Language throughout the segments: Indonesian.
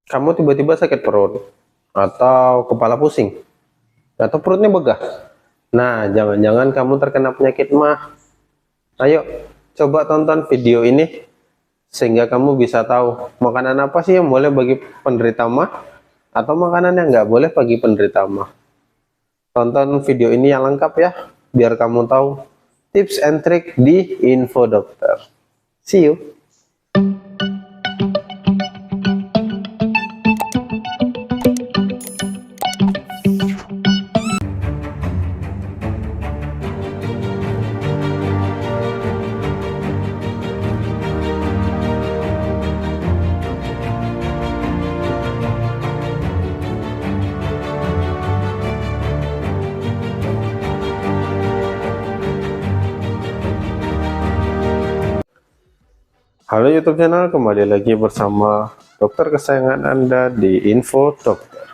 Kamu tiba-tiba sakit perut, atau kepala pusing, atau perutnya begah. Nah, jangan-jangan kamu terkena penyakit mah. Ayo, coba tonton video ini sehingga kamu bisa tahu makanan apa sih yang boleh bagi penderita mah, atau makanan yang nggak boleh bagi penderita mah. Tonton video ini yang lengkap ya, biar kamu tahu tips and trick di Info Dokter. See you. Halo YouTube channel, kembali lagi bersama dokter kesayangan Anda di Info Dokter.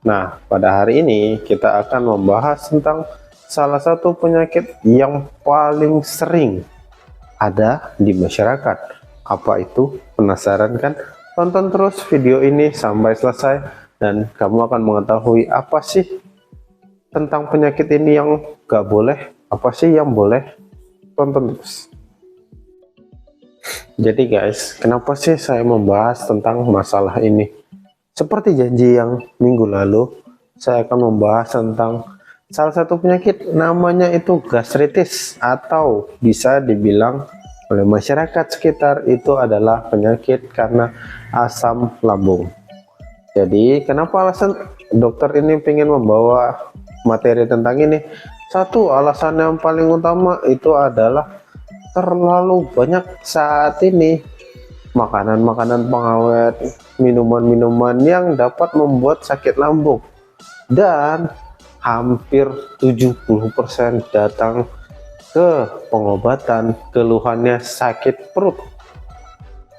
Nah, pada hari ini kita akan membahas tentang salah satu penyakit yang paling sering ada di masyarakat. Apa itu? Penasaran kan? Tonton terus video ini sampai selesai dan kamu akan mengetahui apa sih tentang penyakit ini yang gak boleh, apa sih yang boleh. Tonton terus. Jadi guys, kenapa sih saya membahas tentang masalah ini? Seperti janji yang minggu lalu, saya akan membahas tentang salah satu penyakit, namanya itu gastritis, atau bisa dibilang oleh masyarakat sekitar itu adalah penyakit karena asam lambung. Jadi kenapa alasan dokter ini ingin membawa materi tentang ini? Satu, alasan yang paling utama itu adalah terlalu banyak saat ini makanan-makanan pengawet, minuman-minuman yang dapat membuat sakit lambung, dan hampir 70% datang ke pengobatan keluhannya sakit perut,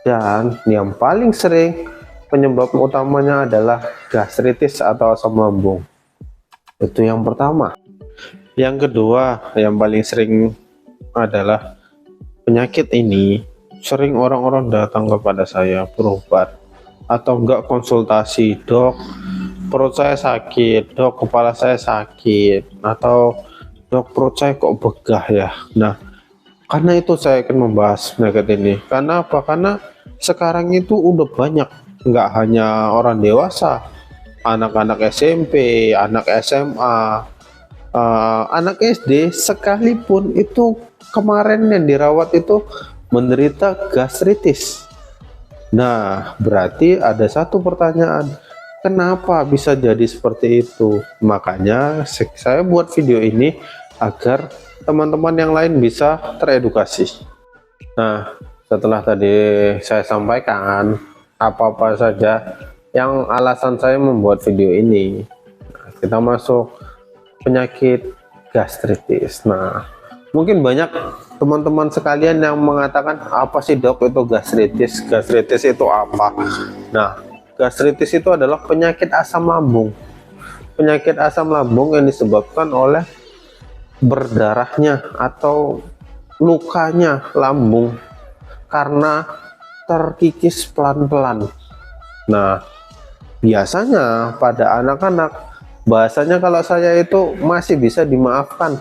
dan yang paling sering penyebab utamanya adalah gastritis atau asam lambung. Itu yang pertama. Yang kedua, yang paling sering adalah penyakit ini sering orang-orang datang kepada saya berobat atau enggak konsultasi, dok perut saya sakit, dok kepala saya sakit, atau dok perut saya kok begah ya. Nah, karena itu saya akan membahas penyakit ini. Karena apa? Karena sekarang itu udah banyak, enggak hanya orang dewasa, anak-anak SMP, anak SMA, anak SD sekalipun itu kemarin yang dirawat itu menderita gastritis. Nah, berarti ada satu pertanyaan, kenapa bisa jadi seperti itu? Makanya saya buat video ini agar teman-teman yang lain bisa teredukasi. Nah, setelah tadi saya sampaikan apa-apa saja yang alasan saya membuat video ini, kita masuk penyakit gastritis. Nah, mungkin banyak teman-teman sekalian yang mengatakan, apa sih dok itu gastritis? Gastritis itu apa? Nah, gastritis itu adalah penyakit asam lambung. Penyakit asam lambung yang disebabkan oleh berdarahnya atau lukanya lambung karena terkikis pelan-pelan. Nah, biasanya pada anak-anak, bahasanya kalau saya itu masih bisa dimaafkan.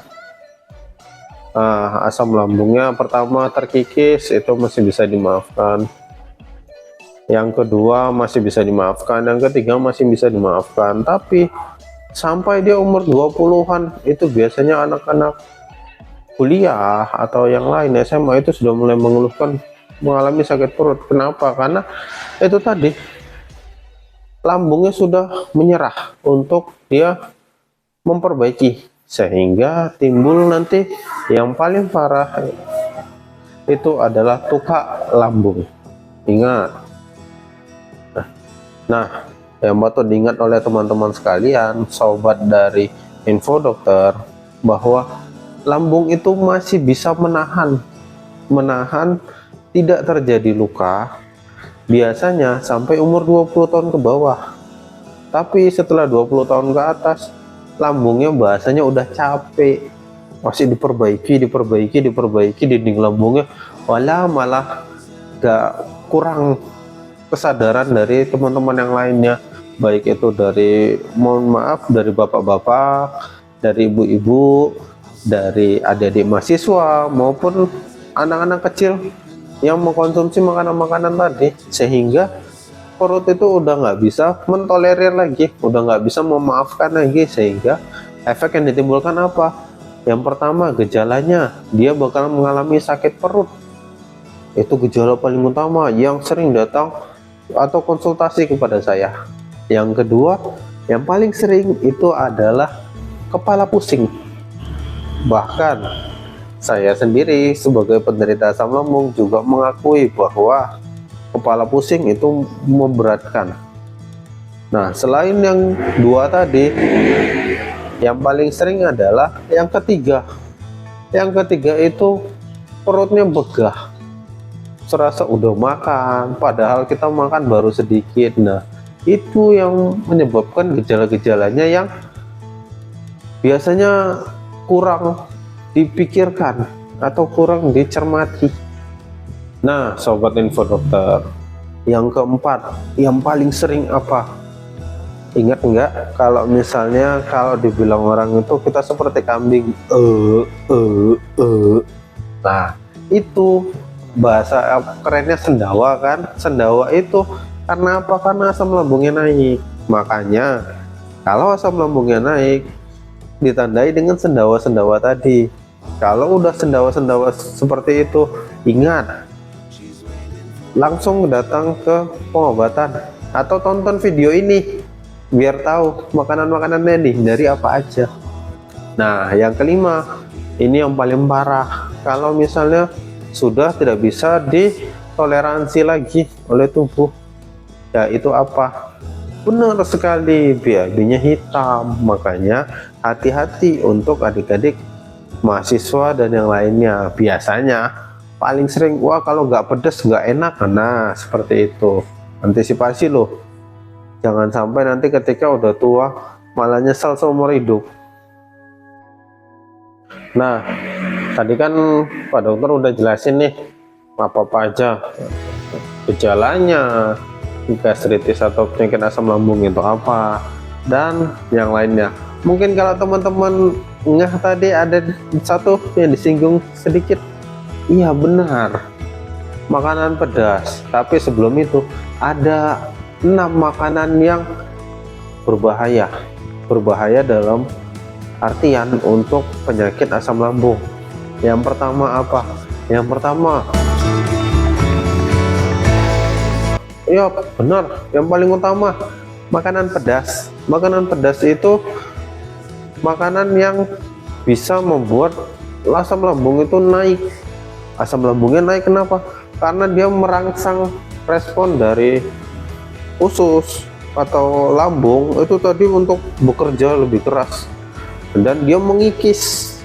Asam lambungnya pertama terkikis itu masih bisa dimaafkan, yang kedua masih bisa dimaafkan, yang ketiga masih bisa dimaafkan. Tapi sampai dia umur 20-an itu biasanya anak-anak kuliah atau yang lain SMA itu sudah mulai mengeluhkan mengalami sakit perut. Kenapa? Karena itu tadi, lambungnya sudah menyerah untuk dia memperbaiki, sehingga timbul nanti yang paling parah itu adalah tukak lambung. Ingat, nah yang patut diingat oleh teman-teman sekalian, sobat dari Info Dokter, bahwa lambung itu masih bisa menahan tidak terjadi luka biasanya sampai umur 20 tahun ke bawah. Tapi setelah 20 tahun ke atas, lambungnya bahasanya udah capek, masih diperbaiki dinding lambungnya, malah gak kurang kesadaran dari teman-teman yang lainnya, baik itu dari, mohon maaf, dari bapak-bapak, dari ibu-ibu, dari adik-adik mahasiswa maupun anak-anak kecil yang mengkonsumsi makanan-makanan tadi, sehingga perut itu udah nggak bisa mentolerir lagi, udah nggak bisa memaafkan lagi, sehingga efek yang ditimbulkan apa? Yang pertama, gejalanya dia bakal mengalami sakit perut. Itu gejala paling utama yang sering datang atau konsultasi kepada saya. Yang kedua, yang paling sering itu adalah kepala pusing. Bahkan saya sendiri sebagai penderita asam lambung juga mengakui bahwa kepala pusing itu memberatkan. Nah, selain yang dua tadi, yang paling sering adalah yang ketiga. Yang ketiga itu perutnya begah, serasa udah makan padahal kita makan baru sedikit. Nah, itu yang menyebabkan gejala-gejalanya yang biasanya kurang dipikirkan atau kurang dicermati. Nah, sobat info dokter, yang keempat yang paling sering apa? Ingat enggak kalau misalnya kalau dibilang orang itu kita seperti kambing, nah itu bahasa kerennya sendawa kan. Sendawa itu karena apa? Karena asam lambungnya naik. Makanya kalau asam lambungnya naik ditandai dengan sendawa-sendawa tadi. Kalau udah sendawa-sendawa seperti itu, ingat, langsung datang ke pengobatan atau tonton video ini biar tahu makanan-makanannya nih dari apa aja. Nah, yang kelima ini yang paling parah. Kalau misalnya sudah tidak bisa ditoleransi lagi oleh tubuh, yaitu apa? Benar sekali, BAB-nya hitam. Makanya hati-hati untuk adik-adik mahasiswa dan yang lainnya. Biasanya paling sering, wah kalau nggak pedes nggak enak. Nah, seperti itu. Antisipasi loh, jangan sampai nanti ketika udah tua malah nyesal seumur hidup. Nah, tadi kan Pak Dokter udah jelasin nih apa-apa aja gejalanya, gastritis atau penyakit asam lambung itu apa, dan yang lainnya. Mungkin kalau teman-teman nggak, tadi ada satu yang disinggung sedikit. Iya benar, makanan pedas. Tapi sebelum itu ada 6 makanan yang berbahaya dalam artian untuk penyakit asam lambung. Yang pertama apa? Yang pertama, ya benar, yang paling utama makanan pedas. Makanan pedas itu makanan yang bisa membuat asam lambung itu naik. Asam lambungnya naik kenapa? Karena dia merangsang respon dari usus atau lambung itu tadi untuk bekerja lebih keras, dan dia mengikis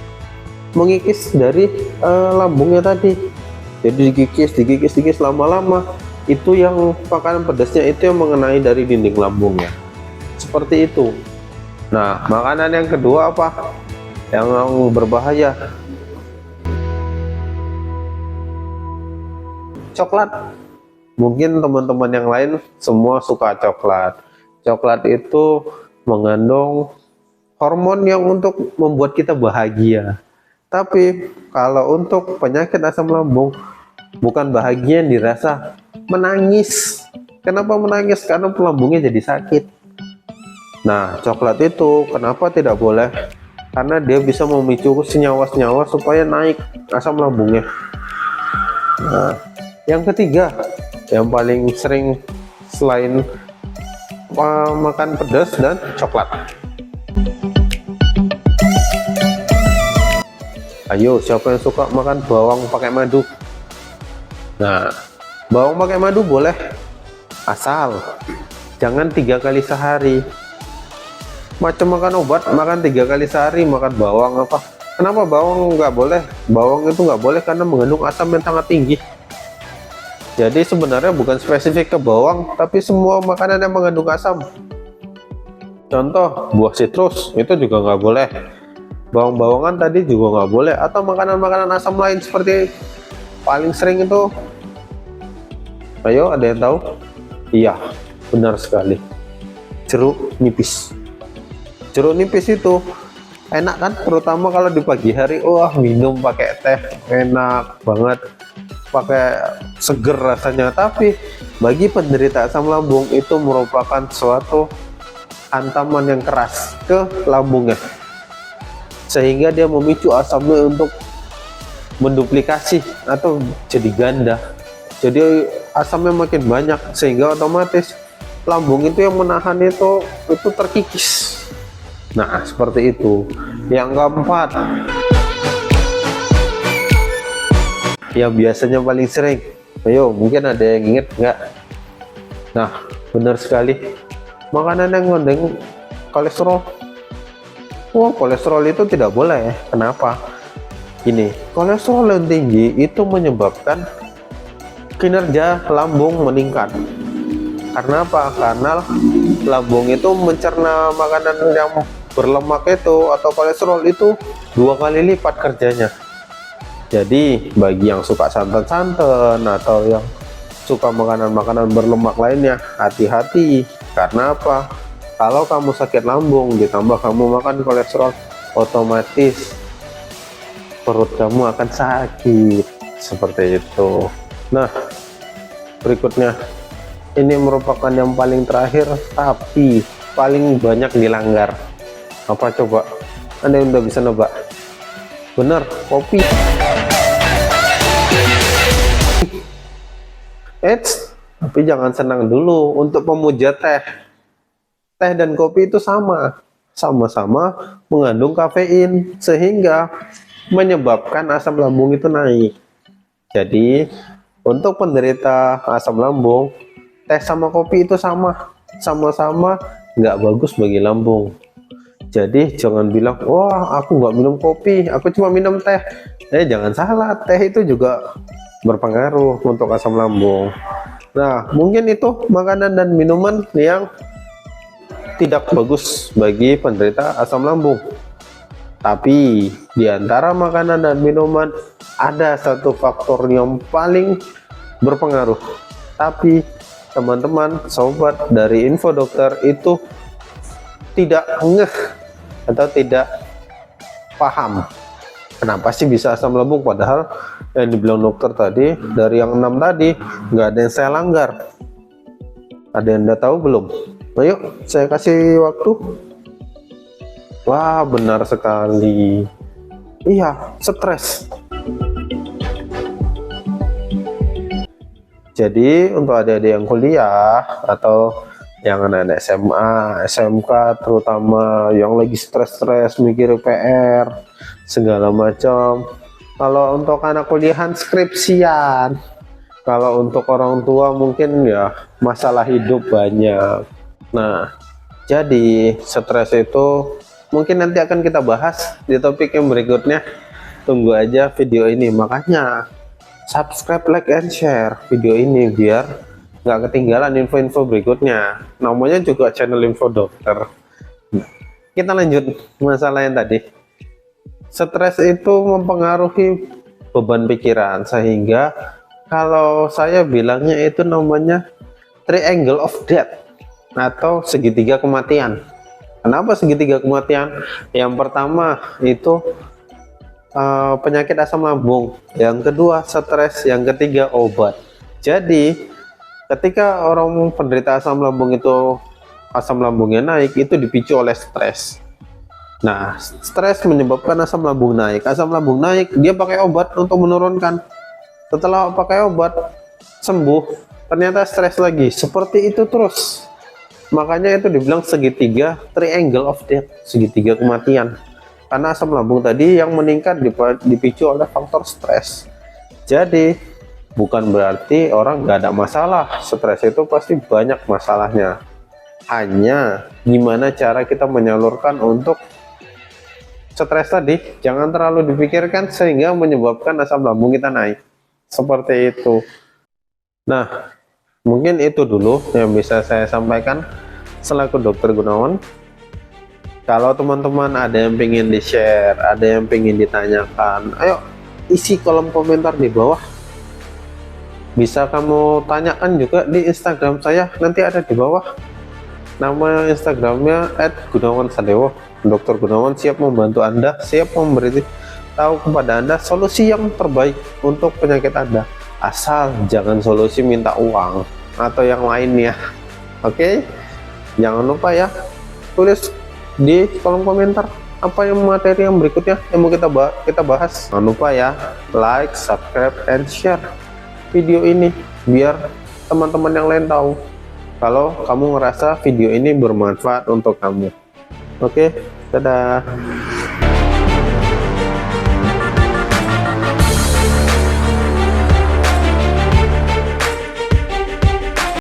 dari lambungnya tadi. Jadi digigis lama-lama, itu yang makanan pedasnya itu yang mengenai dari dinding lambungnya, seperti itu. Nah, makanan yang kedua apa yang berbahaya? Coklat. Mungkin teman-teman yang lain semua suka coklat. Coklat itu mengandung hormon yang untuk membuat kita bahagia. Tapi kalau untuk penyakit asam lambung, bukan bahagia yang dirasa, menangis. Kenapa menangis? Karena lambungnya jadi sakit. Nah, coklat itu kenapa tidak boleh? Karena dia bisa memicu senyawa-senyawa supaya naik asam lambungnya. Nah, yang ketiga, yang paling sering selain makan pedas dan coklat. Ayo, siapa yang suka makan bawang pakai madu? Nah, bawang pakai madu boleh, asal jangan 3 kali sehari. Macam makan obat, makan 3 kali sehari makan bawang apa? Kenapa bawang nggak boleh? Bawang itu nggak boleh karena mengandung asam yang sangat tinggi. Jadi sebenarnya bukan spesifik ke bawang, tapi semua makanan yang mengandung asam. Contoh, buah sitrus itu juga nggak boleh. Bawang-bawangan tadi juga nggak boleh. Atau makanan-makanan asam lain seperti paling sering itu. Ayo, ada yang tahu? Iya, benar sekali. Jeruk nipis. Jeruk nipis itu enak kan, terutama kalau di pagi hari. Wah, minum pakai teh enak banget, pakai seger rasanya. Tapi bagi penderita asam lambung itu merupakan suatu hantaman yang keras ke lambungnya, sehingga dia memicu asamnya untuk menduplikasi atau jadi ganda. Jadi asamnya makin banyak, sehingga otomatis lambung itu yang menahan itu terkikis. Nah, seperti itu. Yang keempat, yang biasanya paling sering, ayo mungkin ada yang inget nggak? Nah, benar sekali, makanan yang mengandung kolesterol. Oh, kolesterol itu tidak boleh. Kenapa? Ini kolesterol yang tinggi itu menyebabkan kinerja lambung meningkat. Karena apa? Karena lambung itu mencerna makanan yang berlemak itu atau kolesterol itu 2 kali lipat kerjanya. Jadi bagi yang suka santan-santan atau yang suka makanan-makanan berlemak lainnya, hati-hati. Karena apa? Kalau kamu sakit lambung ditambah kamu makan kolesterol, otomatis perut kamu akan sakit, seperti itu. Nah, berikutnya ini merupakan yang paling terakhir tapi paling banyak dilanggar. Apa coba? Anda udah bisa nebak? Bener, kopi. Eits, tapi jangan senang dulu. Untuk pemuja teh dan kopi itu sama-sama mengandung kafein, sehingga menyebabkan asam lambung itu naik. Jadi untuk penderita asam lambung, teh sama kopi itu sama-sama nggak bagus bagi lambung. Jadi jangan bilang, wah aku nggak minum kopi, aku cuma minum teh. Jangan salah, teh itu juga berpengaruh untuk asam lambung. Nah, mungkin itu makanan dan minuman yang tidak bagus bagi penderita asam lambung. Tapi di antara makanan dan minuman ada satu faktor yang paling berpengaruh. Tapi teman-teman sobat dari Info Dokter itu tidak ngeh atau tidak paham kenapa sih bisa asam lambung, padahal yang dibilang dokter tadi dari yang 6 tadi nggak ada yang saya langgar. Ada yang udah tahu belum? Ayo saya kasih waktu. Wah, benar sekali. Iya, stres. Jadi untuk adik-adik yang kuliah atau yang anak SMA, SMK, terutama yang lagi stres-stres mikir PR segala macam. Kalau untuk anak kuliahan skripsian, kalau untuk orang tua mungkin ya masalah hidup banyak. Nah, jadi stres itu mungkin nanti akan kita bahas di topik yang berikutnya. Tunggu aja video ini, makanya subscribe, like, and share video ini biar nggak ketinggalan info-info berikutnya. Namanya juga channel Info Dokter. Kita lanjut masalah yang tadi. Stres itu mempengaruhi beban pikiran, sehingga kalau saya bilangnya itu namanya triangle of death atau segitiga kematian. Kenapa segitiga kematian? Yang pertama itu penyakit asam lambung, yang kedua stres, yang ketiga obat. Jadi ketika orang penderita asam lambung itu asam lambungnya naik, itu dipicu oleh stres. Nah, stres menyebabkan asam lambung naik. Asam lambung naik, dia pakai obat untuk menurunkan. Setelah pakai obat sembuh, ternyata stres lagi. Seperti itu terus. Makanya itu dibilang segitiga, triangle of death, segitiga kematian. Karena asam lambung tadi yang meningkat dipicu oleh faktor stres. Jadi bukan berarti orang nggak ada masalah. Stres itu pasti banyak masalahnya. Hanya gimana cara kita menyalurkan untuk stres tadi, jangan terlalu dipikirkan sehingga menyebabkan asam lambung kita naik. Seperti itu. Nah, mungkin itu dulu yang bisa saya sampaikan selaku Dokter Gunawan. Kalau teman-teman ada yang pengen di-share, ada yang pengen ditanyakan, ayo isi kolom komentar di bawah. Bisa kamu tanyakan juga di Instagram saya, nanti ada di bawah. Nama Instagramnya @gunawansadewo. Dr. Gunawan siap membantu Anda, siap memberi tahu kepada Anda solusi yang terbaik untuk penyakit Anda. Asal jangan solusi minta uang atau yang lainnya. Oke, jangan lupa ya, tulis di kolom komentar apa yang materi yang berikutnya yang mau kita bahas. Jangan lupa ya, like, subscribe, and share video ini biar teman-teman yang lain tahu kalau kamu ngerasa video ini bermanfaat untuk kamu. Oke, dadah.